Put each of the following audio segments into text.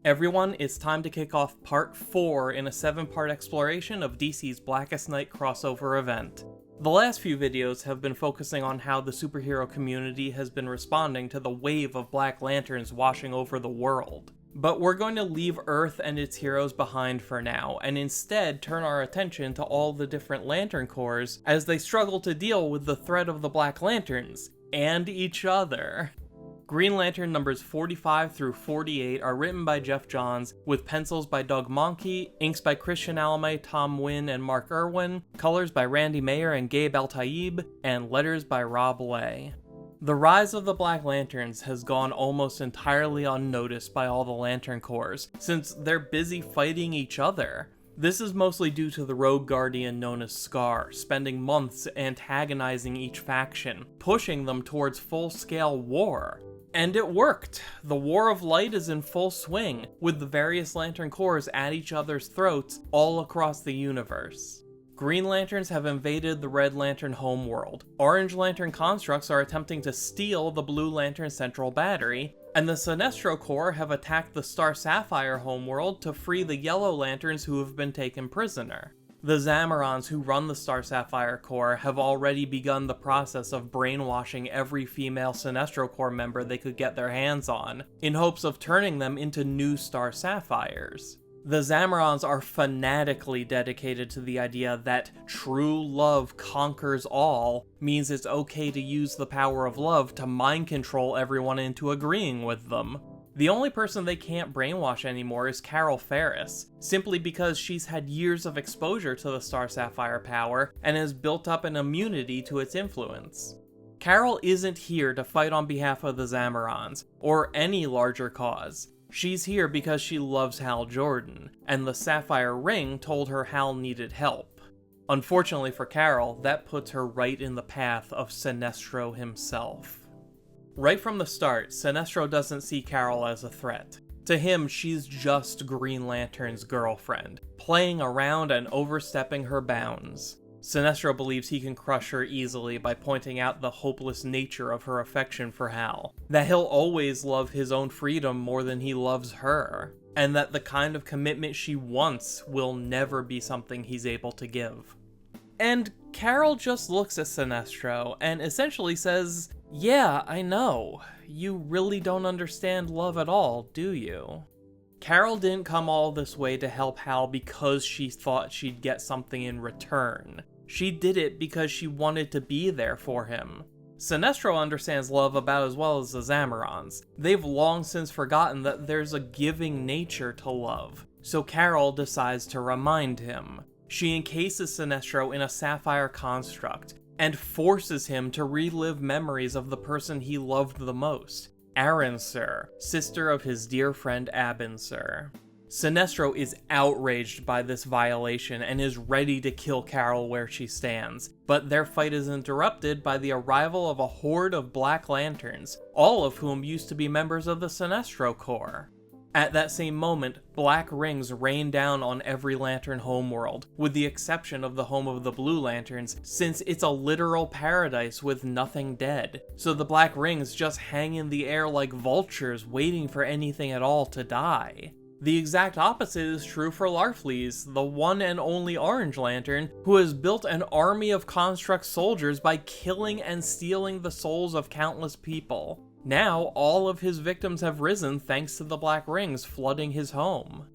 Everyone, it's time to kick off part 4 in a 7-part exploration of DC's Blackest Night crossover event. The last few videos have been focusing on how the superhero community has been responding to the wave of Black Lanterns washing over the world. But we're going to leave Earth and its heroes behind for now, and instead turn our attention to all the different Lantern Corps as they struggle to deal with the threat of the Black Lanterns, and each other. Green Lantern numbers 45 through 48 are written by Jeff Johns, with pencils by Doug Mahnke, inks by Christian Alame, Tom Wynn, and Mark Irwin, colors by Randy Mayer and Gabe Al-Taib, and letters by Rob Lay. The rise of the Black Lanterns has gone almost entirely unnoticed by all the Lantern Corps, since they're busy fighting each other. This is mostly due to the Rogue Guardian known as Scar, spending months antagonizing each faction, pushing them towards full-scale war. And it worked! The War of Light is in full swing, with the various Lantern Corps at each other's throats all across the universe. Green Lanterns have invaded the Red Lantern homeworld, Orange Lantern constructs are attempting to steal the Blue Lantern central battery, and the Sinestro Corps have attacked the Star Sapphire homeworld to free the Yellow Lanterns who have been taken prisoner. The Zamarons who run the Star Sapphire Corps have already begun the process of brainwashing every female Sinestro Corps member they could get their hands on, in hopes of turning them into new Star Sapphires. The Zamarons are fanatically dedicated to the idea that true love conquers all means it's okay to use the power of love to mind control everyone into agreeing with them. The only person they can't brainwash anymore is Carol Ferris, simply because she's had years of exposure to the Star Sapphire power and has built up an immunity to its influence. Carol isn't here to fight on behalf of the Zamarons, or any larger cause. She's here because she loves Hal Jordan, and the Sapphire Ring told her Hal needed help. Unfortunately for Carol, that puts her right in the path of Sinestro himself. Right from the start, Sinestro doesn't see Carol as a threat. To him, she's just Green Lantern's girlfriend, playing around and overstepping her bounds. Sinestro believes he can crush her easily by pointing out the hopeless nature of her affection for Hal, that he'll always love his own freedom more than he loves her, and that the kind of commitment she wants will never be something he's able to give. And Carol just looks at Sinestro and essentially says, "Yeah, I know. You really don't understand love at all, do you?" Carol didn't come all this way to help Hal because she thought she'd get something in return. She did it because she wanted to be there for him. Sinestro understands love about as well as the Zamarons. They've long since forgotten that there's a giving nature to love, so Carol decides to remind him. She encases Sinestro in a sapphire construct, and forces him to relive memories of the person he loved the most, Arryn, sister of his dear friend Abin. Sinestro is outraged by this violation and is ready to kill Carol where she stands, but their fight is interrupted by the arrival of a horde of Black Lanterns, all of whom used to be members of the Sinestro Corps. At that same moment, black rings rain down on every Lantern homeworld, with the exception of the home of the Blue Lanterns, since it's a literal paradise with nothing dead, so the black rings just hang in the air like vultures waiting for anything at all to die. The exact opposite is true for Larfleeze, the one and only Orange Lantern, who has built an army of construct soldiers by killing and stealing the souls of countless people. Now, all of his victims have risen thanks to the black rings flooding his home.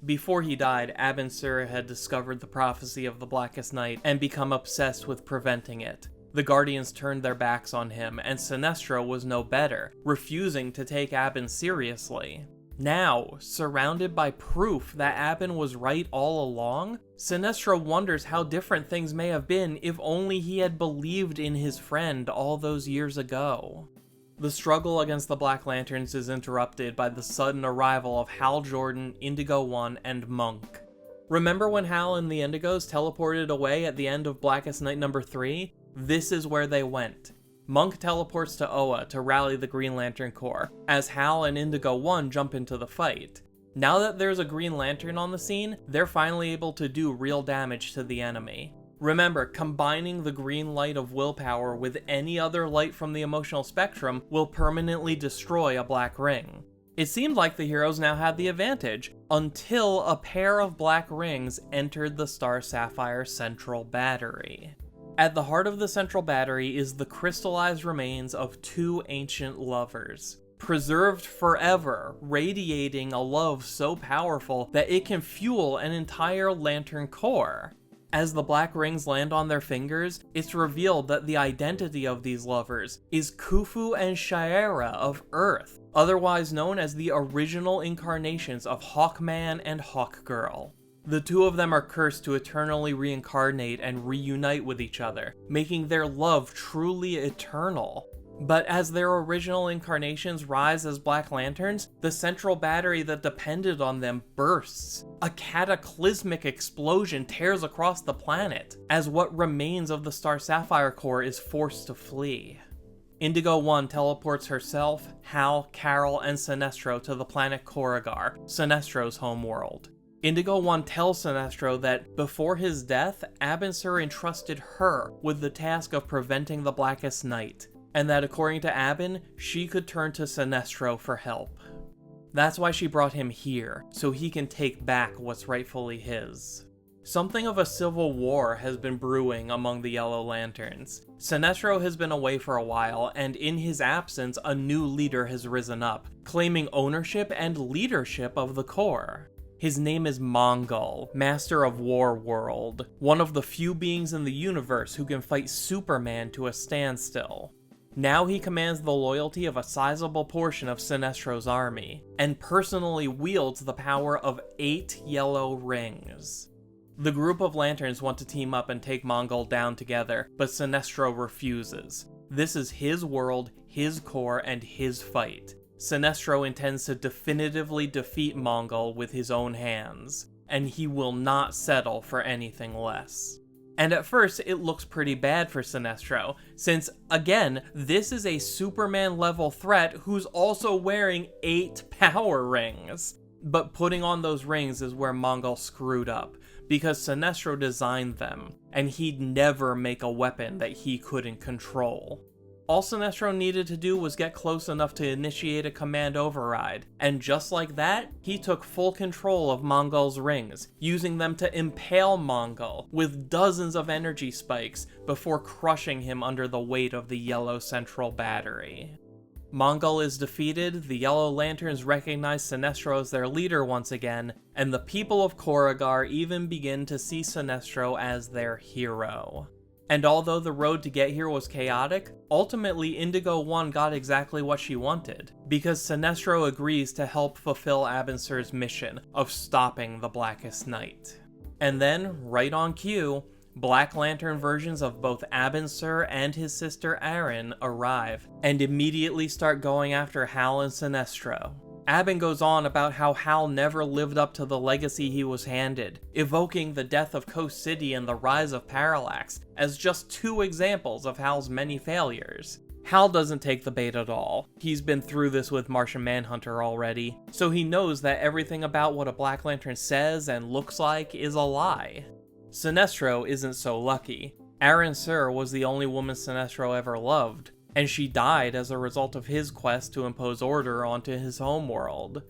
Before he died, Abin Sur had discovered the prophecy of the Blackest Night and become obsessed with preventing it. The Guardians turned their backs on him, and Sinestro was no better, refusing to take Abin seriously. Now, surrounded by proof that Abin was right all along, Sinestro wonders how different things may have been if only he had believed in his friend all those years ago. The struggle against the Black Lanterns is interrupted by the sudden arrival of Hal Jordan, Indigo 1, and Monk. Remember when Hal and the Indigos teleported away at the end of Blackest Night number 3? This is where they went. Monk teleports to Oa to rally the Green Lantern Corps, as Hal and Indigo 1 jump into the fight. Now that there's a Green Lantern on the scene, they're finally able to do real damage to the enemy. Remember, combining the green light of willpower with any other light from the emotional spectrum will permanently destroy a black ring. It seemed like the heroes now had the advantage, until a pair of black rings entered the Star Sapphire Central Battery. At the heart of the Central Battery is the crystallized remains of two ancient lovers, preserved forever, radiating a love so powerful that it can fuel an entire lantern core. As the black rings land on their fingers, it's revealed that the identity of these lovers is Khufu and Shaira of Earth, otherwise known as the original incarnations of Hawkman and Hawkgirl. The two of them are cursed to eternally reincarnate and reunite with each other, making their love truly eternal. But as their original incarnations rise as Black Lanterns, the central battery that depended on them bursts. A cataclysmic explosion tears across the planet, as what remains of the Star Sapphire core is forced to flee. Indigo 1 teleports herself, Hal, Carol, and Sinestro to the planet Korrigar, Sinestro's homeworld. Indigo 1 tells Sinestro that before his death, Abin entrusted her with the task of preventing the Blackest Night, and that according to Abin, she could turn to Sinestro for help. That's why she brought him here, so he can take back what's rightfully his. Something of a civil war has been brewing among the Yellow Lanterns. Sinestro has been away for a while, and in his absence, a new leader has risen up, claiming ownership and leadership of the Corps. His name is Mongol, Master of War World, one of the few beings in the universe who can fight Superman to a standstill. Now he commands the loyalty of a sizable portion of Sinestro's army, and personally wields the power of 8 yellow rings. The group of lanterns want to team up and take Mongol down together, but Sinestro refuses. This is his world, his core, and his fight. Sinestro intends to definitively defeat Mongol with his own hands, and he will not settle for anything less. And at first, it looks pretty bad for Sinestro, since, again, this is a Superman-level threat who's also wearing 8 power rings. But putting on those rings is where Mongol screwed up, because Sinestro designed them, and he'd never make a weapon that he couldn't control. All Sinestro needed to do was get close enough to initiate a command override, and just like that, he took full control of Mongol's rings, using them to impale Mongol with dozens of energy spikes before crushing him under the weight of the Yellow Central Battery. Mongol is defeated, the Yellow Lanterns recognize Sinestro as their leader once again, and the people of Korrigar even begin to see Sinestro as their hero. And although the road to get here was chaotic, ultimately Indigo 1 got exactly what she wanted, because Sinestro agrees to help fulfill Abin mission of stopping the Blackest Night. And then, right on cue, Black Lantern versions of both Abin and his sister Aaron arrive, and immediately start going after Hal and Sinestro. Abin goes on about how Hal never lived up to the legacy he was handed, evoking the death of Coast City and the rise of Parallax as just 2 examples of Hal's many failures. Hal doesn't take the bait at all. He's been through this with Martian Manhunter already, so he knows that everything about what a Black Lantern says and looks like is a lie. Sinestro isn't so lucky. Aaron Sur was the only woman Sinestro ever loved, and she died as a result of his quest to impose order onto his homeworld.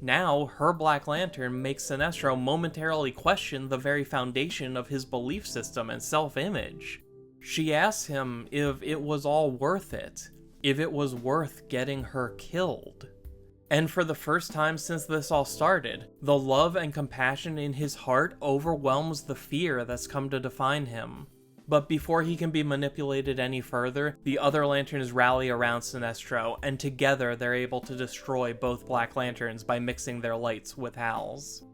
Now, her Black Lantern makes Sinestro momentarily question the very foundation of his belief system and self-image. She asks him if it was all worth it, if it was worth getting her killed. And for the first time since this all started, the love and compassion in his heart overwhelms the fear that's come to define him. But before he can be manipulated any further, the other Lanterns rally around Sinestro, and together they're able to destroy both Black Lanterns by mixing their lights with Hal's.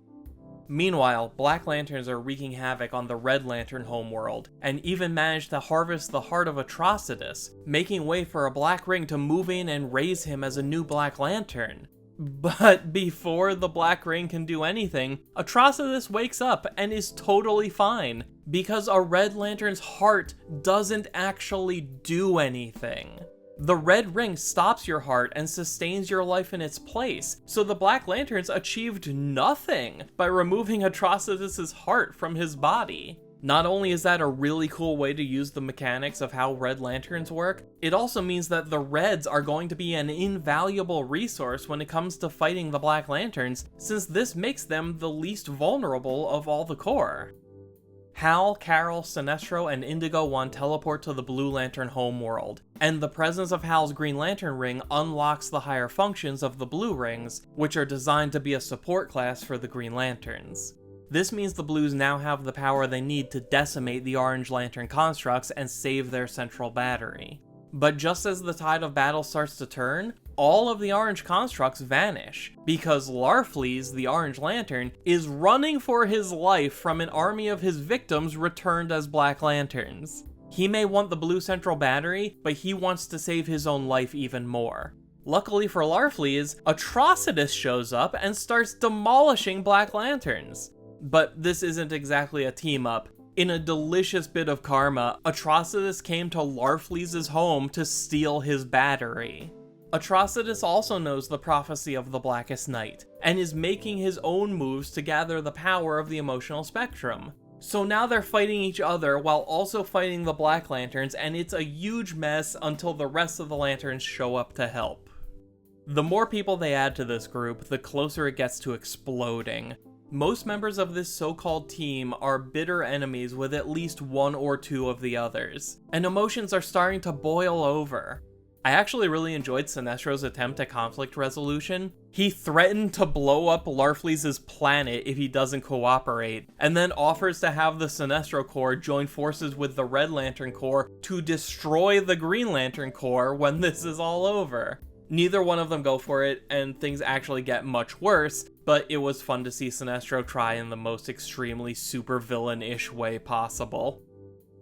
Meanwhile, Black Lanterns are wreaking havoc on the Red Lantern homeworld, and even manage to harvest the heart of Atrocitus, making way for a Black Ring to move in and raise him as a new Black Lantern. But before the Black Ring can do anything, Atrocitus wakes up and is totally fine, because a Red Lantern's heart doesn't actually do anything. The red ring stops your heart and sustains your life in its place, so the Black Lanterns achieved nothing by removing Atrocitus' heart from his body. Not only is that a really cool way to use the mechanics of how Red Lanterns work, it also means that the Reds are going to be an invaluable resource when it comes to fighting the Black Lanterns, since this makes them the least vulnerable of all the Corps. Hal, Carol, Sinestro, and Indigo 1 teleport to the Blue Lantern homeworld, and the presence of Hal's Green Lantern ring unlocks the higher functions of the Blue Rings, which are designed to be a support class for the Green Lanterns. This means the Blues now have the power they need to decimate the Orange Lantern constructs and save their central battery. But just as the tide of battle starts to turn, all of the Orange constructs vanish, because Larfleeze, the Orange Lantern, is running for his life from an army of his victims returned as Black Lanterns. He may want the Blue Central Battery, but he wants to save his own life even more. Luckily for Larfleeze, Atrocitus shows up and starts demolishing Black Lanterns. But this isn't exactly a team-up. In a delicious bit of karma, Atrocitus came to Larfleeze's home to steal his battery. Atrocitus also knows the prophecy of the Blackest Night, and is making his own moves to gather the power of the emotional spectrum. So now they're fighting each other while also fighting the Black Lanterns, and it's a huge mess until the rest of the Lanterns show up to help. The more people they add to this group, the closer it gets to exploding. Most members of this so-called team are bitter enemies with at least one or two of the others, and emotions are starting to boil over. I actually really enjoyed Sinestro's attempt at conflict resolution. He threatened to blow up Larfleeze's planet if he doesn't cooperate, and then offers to have the Sinestro Corps join forces with the Red Lantern Corps to destroy the Green Lantern Corps when this is all over. Neither one of them go for it, and things actually get much worse, but it was fun to see Sinestro try in the most extremely supervillain-ish way possible.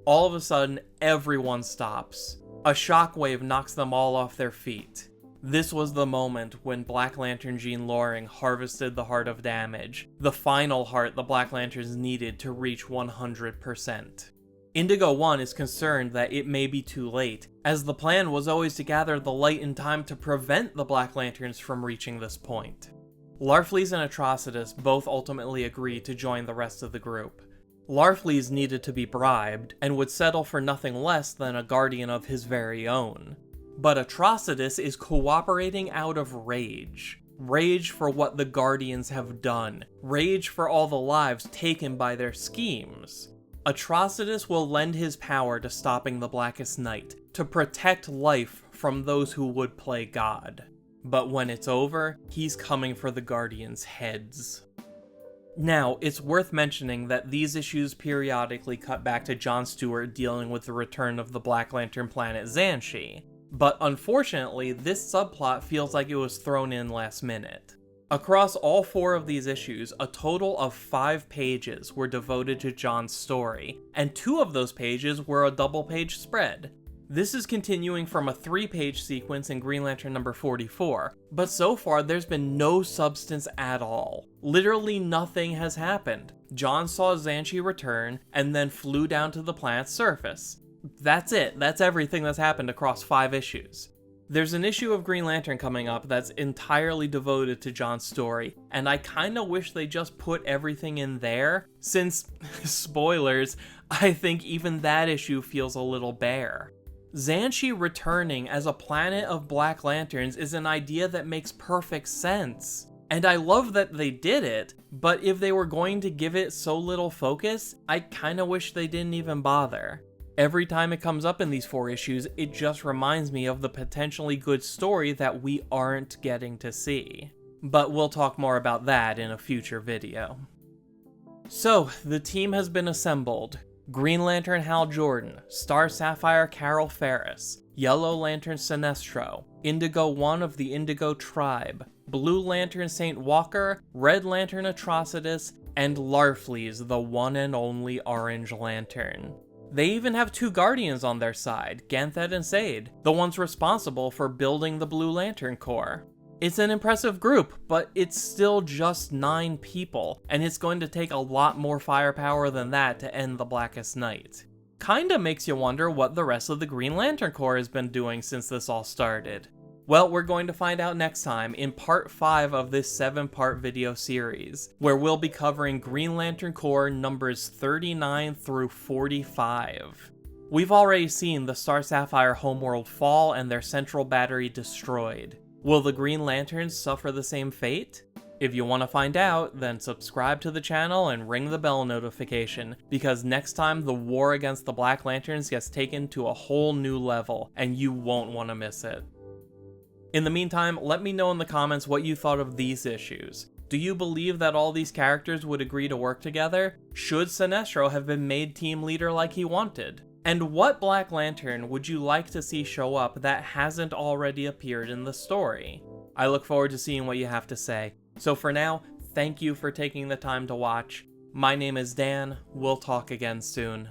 All of a sudden, everyone stops. A shockwave knocks them all off their feet. This was the moment when Black Lantern Jean Loring harvested the Heart of Damage, the final heart the Black Lanterns needed to reach 100%. Indigo 1 is concerned that it may be too late, as the plan was always to gather the light in time to prevent the Black Lanterns from reaching this point. Larfleeze and Atrocitus both ultimately agree to join the rest of the group. Larfleeze needed to be bribed, and would settle for nothing less than a guardian of his very own. But Atrocitus is cooperating out of rage. Rage for what the Guardians have done. Rage for all the lives taken by their schemes. Atrocitus will lend his power to stopping the Blackest Night, to protect life from those who would play God. But when it's over, he's coming for the Guardians' heads. Now, it's worth mentioning that these issues periodically cut back to John Stewart dealing with the return of the Black Lantern planet Xanshi, but unfortunately, this subplot feels like it was thrown in last minute. Across all 4 of these issues, a total of 5 pages were devoted to John's story, and 2 of those pages were a double-page spread. This is continuing from a 3-page sequence in Green Lantern number 44, but so far there's been no substance at all. Literally nothing has happened. John saw Xanshi return, and then flew down to the planet's surface. That's it. That's everything that's happened across 5 issues. There's an issue of Green Lantern coming up that's entirely devoted to John's story, and I kinda wish they just put everything in there, since, spoilers, I think even that issue feels a little bare. Xanshi returning as a planet of Black Lanterns is an idea that makes perfect sense. And I love that they did it, but if they were going to give it so little focus, I kinda wish they didn't even bother. Every time it comes up in these 4 issues, it just reminds me of the potentially good story that we aren't getting to see. But we'll talk more about that in a future video. So, the team has been assembled. Green Lantern Hal Jordan, Star Sapphire Carol Ferris, Yellow Lantern Sinestro, Indigo 1 of the Indigo Tribe, Blue Lantern Saint Walker, Red Lantern Atrocitus, and Larfleeze, the one and only Orange Lantern. They even have 2 Guardians on their side, Ganthet and Sade, the ones responsible for building the Blue Lantern Corps. It's an impressive group, but it's still just 9 people, and it's going to take a lot more firepower than that to end the Blackest Night. Kinda makes you wonder what the rest of the Green Lantern Corps has been doing since this all started. Well, we're going to find out next time in part 5 of this 7-part video series, where we'll be covering Green Lantern Corps numbers 39 through 45. We've already seen the Star Sapphire homeworld fall and their central battery destroyed. Will the Green Lanterns suffer the same fate? If you want to find out, then subscribe to the channel and ring the bell notification, because next time the war against the Black Lanterns gets taken to a whole new level, and you won't want to miss it. In the meantime, let me know in the comments what you thought of these issues. Do you believe that all these characters would agree to work together? Should Sinestro have been made team leader like he wanted? And what Black Lantern would you like to see show up that hasn't already appeared in the story? I look forward to seeing what you have to say. So for now, thank you for taking the time to watch. My name is Dan. We'll talk again soon.